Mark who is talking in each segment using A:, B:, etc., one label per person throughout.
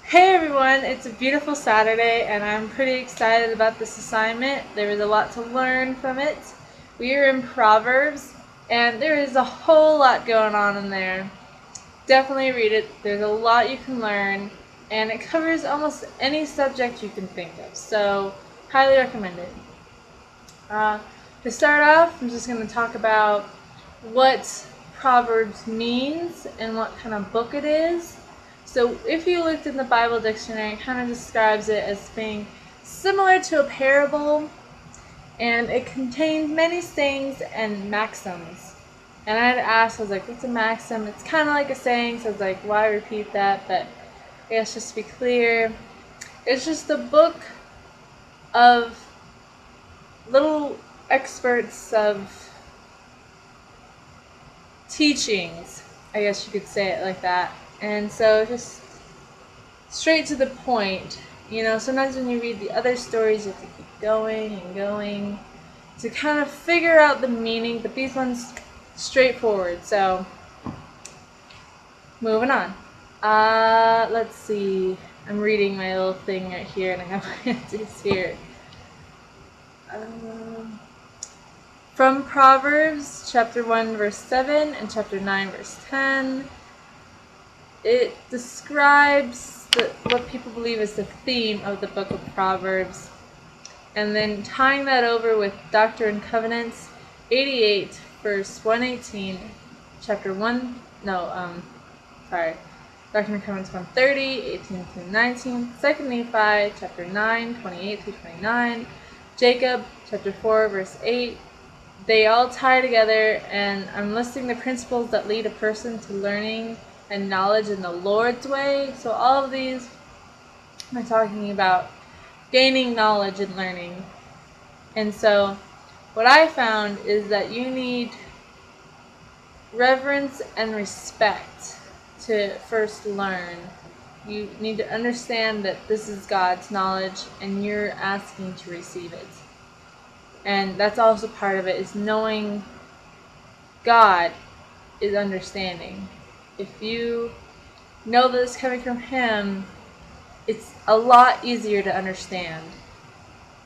A: Hey everyone, it's a beautiful Saturday and I'm pretty excited about this assignment. There was a lot to learn from it. We are in Proverbs and there is a whole lot going on in there. Definitely read it. There's a lot you can learn and it covers almost any subject you can think of. So, highly recommend it. Uh, to start off, I'm just going to talk about what Proverbs means and what kind of book it is. So if you looked in the Bible dictionary, it kind of describes it as being similar to a parable, and it contains many sayings and maxims. And I had asked, I was like, what's a maxim? It's kind of like a saying, so I was like, why repeat that? But I guess just to be clear, it's just a book of little experts of teachings, I guess you could say it like that. And so just straight to the point. Sometimes when you read the other stories, you have to keep going and going to kind of figure out the meaning, but these ones straightforward. So moving on. Let's see. I'm reading my little thing right here, and I have my answers here. From Proverbs chapter 1 verse 7 and chapter 9 verse 10, it describes what people believe is the theme of the book of Proverbs, and then tying that over with Doctrine and Covenants 88 verse 118, chapter 1, Doctrine and Covenants 130, 18 through 19, 2 Nephi chapter 9, 28 through 29, Jacob chapter 4 verse 8. They all tie together, and I'm listing the principles that lead a person to learning and knowledge in the Lord's way. So all of these are talking about gaining knowledge and learning. And so what I found is that you need reverence and respect to first learn. You need to understand that this is God's knowledge and you're asking to receive it. And that's also part of it, is knowing God is understanding. If you know that it's coming from Him, it's a lot easier to understand.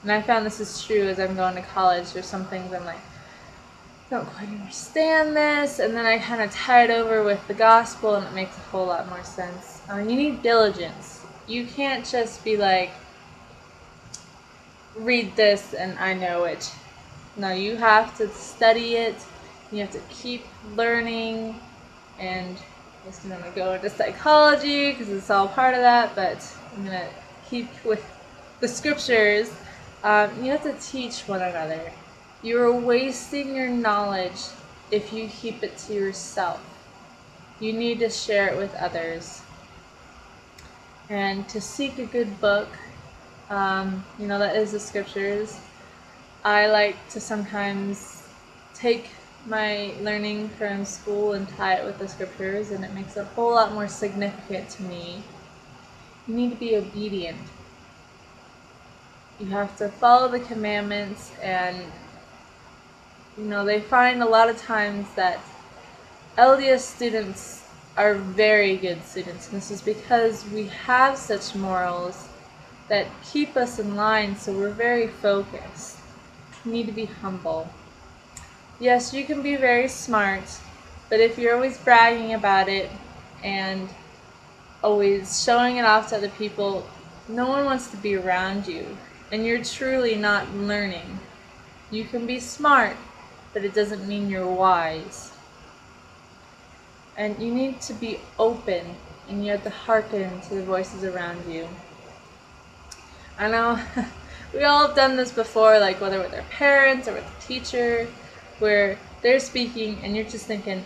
A: And I found this is true as I'm going to college. There's some things I'm like, I don't quite understand this, and then I kind of tie it over with the gospel and it makes a whole lot more sense. You need diligence. You can't just be like, read this and I know it. No, you have to study it. You have to keep learning, and I'm just going to go into psychology because it's all part of that, but I'm going to keep with the scriptures. You have to teach one another. You're wasting your knowledge if you keep it to yourself. You need to share it with others. And to seek a good book, that is the scriptures. I like to sometimes take my learning from school and tie it with the scriptures, and it makes it a whole lot more significant to me. You need to be obedient. You have to follow the commandments, and they find a lot of times that LDS students are very good students, and this is because we have such morals that keep us in line, so we're very focused. You need to be humble. Yes, you can be very smart, but if you're always bragging about it and always showing it off to other people, no one wants to be around you, and you're truly not learning. You can be smart, but it doesn't mean you're wise. And you need to be open, and you have to hearken to the voices around you. I know we all have done this before, like whether with our parents or with a teacher, where they're speaking and you're just thinking,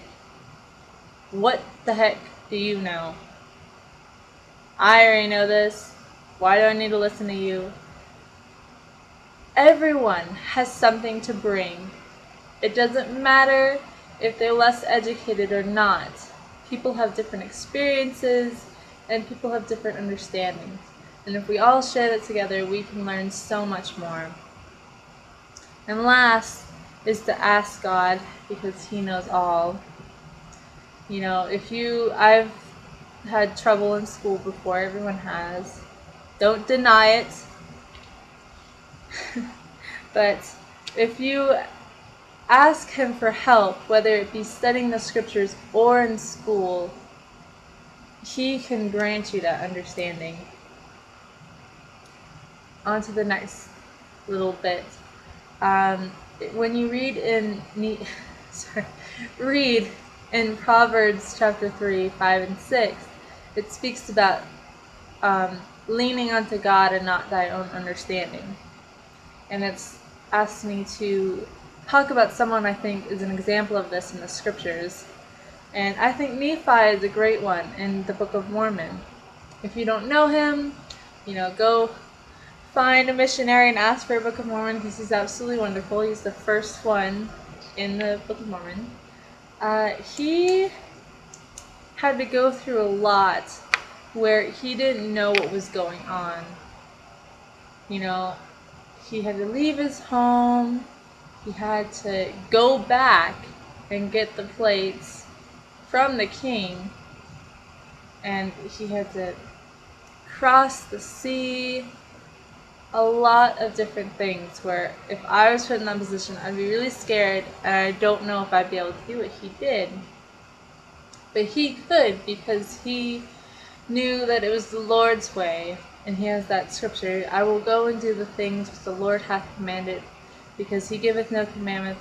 A: what the heck do you know? I already know this. Why do I need to listen to you? Everyone has something to bring. It doesn't matter if they're less educated or not. People have different experiences and people have different understandings. And if we all share that together, we can learn so much more. And last is to ask God, because He knows all. I've had trouble in school before. Everyone has. Don't deny it. But if you ask him for help, whether it be studying the scriptures or in school, he can grant you that understanding. On to the next little bit. When you read read in Proverbs chapter 3, 5, and 6, it speaks about leaning unto God and not thy own understanding. And it's asked me to talk about someone I think is an example of this in the scriptures. And I think Nephi is a great one in the Book of Mormon. If you don't know him, go find a missionary and ask for a Book of Mormon, because he's absolutely wonderful. He's the first one in the Book of Mormon. He had to go through a lot where he didn't know what was going on. He had to leave his home. He had to go back and get the plates from the king. And he had to cross the sea. A lot of different things where if I was put in that position, I'd be really scared, and I don't know if I'd be able to do what he did. But he could, because he knew that it was the Lord's way, and he has that scripture, I will go and do the things which the Lord hath commanded, because he giveth no commandment.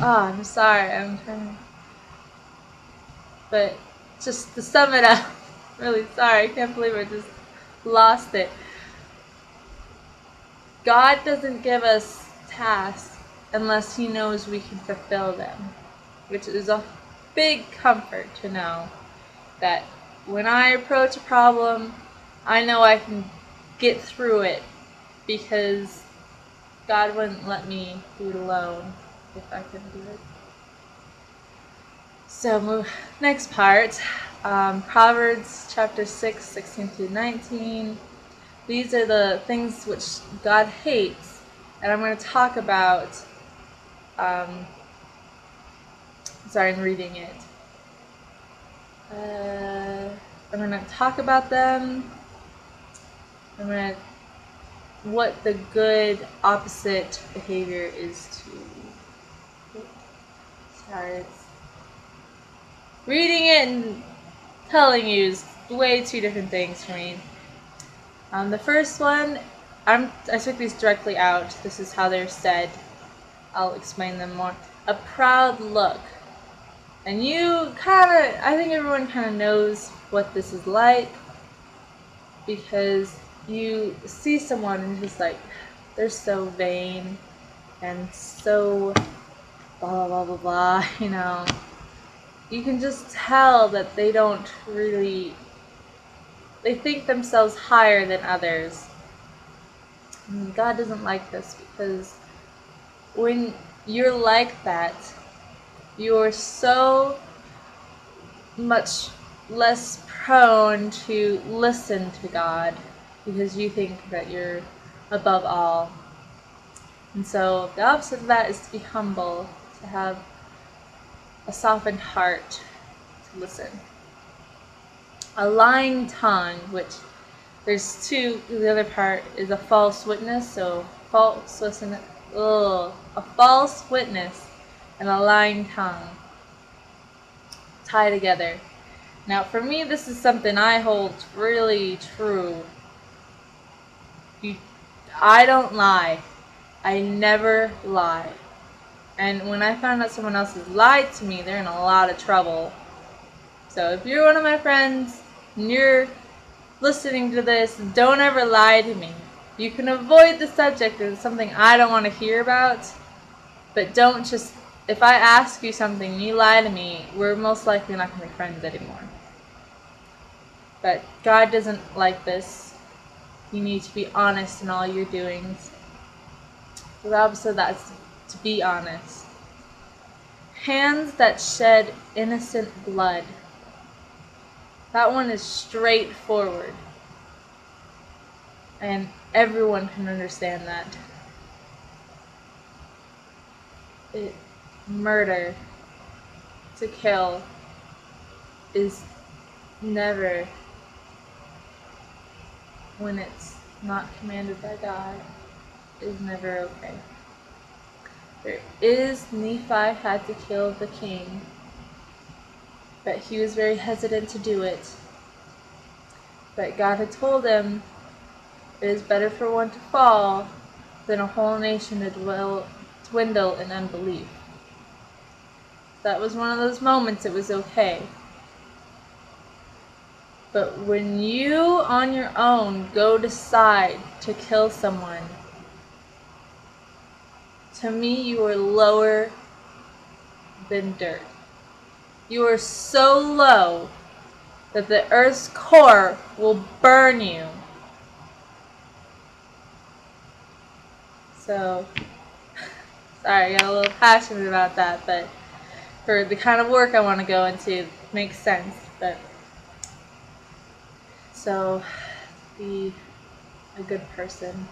A: I'm sorry, I'm trying. But just to sum it up, really sorry, I can't believe I just lost it. God doesn't give us tasks unless he knows we can fulfill them, which is a big comfort to know that when I approach a problem, I know I can get through it, because God wouldn't let me do it alone if I couldn't do it. So next part, Proverbs chapter 6, 16 through 19. These are the things which God hates, and I'm going to talk about, I'm reading it. I'm going to talk about them. What the good opposite behavior is to. Sorry, reading it and telling you is way two different things for me. The first one, I took these directly out. This is how they're said. I'll explain them more. A proud look. And I think everyone kind of knows what this is like, because you see someone and just like, they're so vain and so blah blah blah blah blah, You can just tell that they think themselves higher than others. And God doesn't like this, because when you're like that, you're so much less prone to listen to God, because you think that you're above all. And so the opposite of that is to be humble, to have a softened heart, to listen. A lying tongue, which there's two. The other part is a false witness. So a false witness and a lying tongue tie together. Now, for me, this is something I hold really true. I don't lie. I never lie. And when I find out someone else has lied to me, they're in a lot of trouble. So if you're one of my friends and you're listening to this, don't ever lie to me. You can avoid the subject if it's something I don't want to hear about, but don't just, if I ask you something and you lie to me, we're most likely not going to be friends anymore. But God doesn't like this. You need to be honest in all your doings. The opposite of that is to be honest. Hands that shed innocent blood. That one is straightforward. And everyone can understand that. Murder. To kill. is never, when it's not commanded by God, is never okay. Nephi had to kill the king, but he was very hesitant to do it. But God had told him it is better for one to fall than a whole nation to dwindle in unbelief. That was one of those moments it was okay. But when you on your own go decide to kill someone, to me you are lower than dirt. You are so low that the earth's core will burn you. So, sorry, I got a little passionate about that, but for the kind of work I want to go into, it makes sense. But so, be a good person.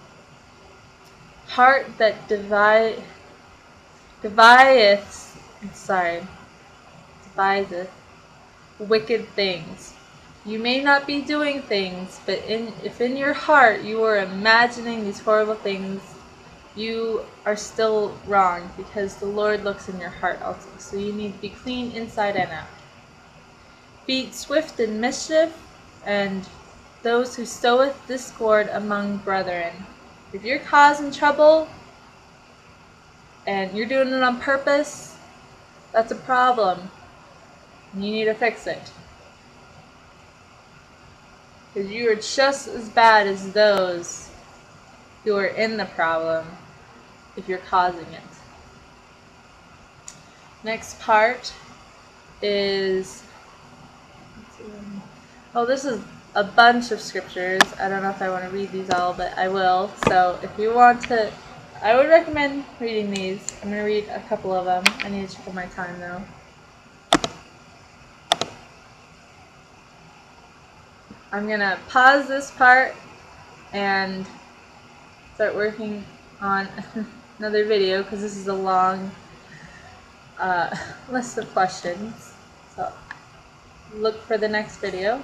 A: Heart that deviseth wicked things. You may not be doing things, but if in your heart you are imagining these horrible things, you are still wrong, because the Lord looks in your heart also. So you need to be clean inside and out. Be swift in mischief, and those who soweth discord among brethren. If you're causing trouble and you're doing it on purpose, that's a problem. You need to fix it. Because you are just as bad as those who are in the problem if you're causing it. Next part is, this is a bunch of scriptures. I don't know if I want to read these all, but I will. So if you want to, I would recommend reading these. I'm going to read a couple of them. I need to check my time though. I'm going to pause this part and start working on another video, because this is a long list of questions. So look for the next video.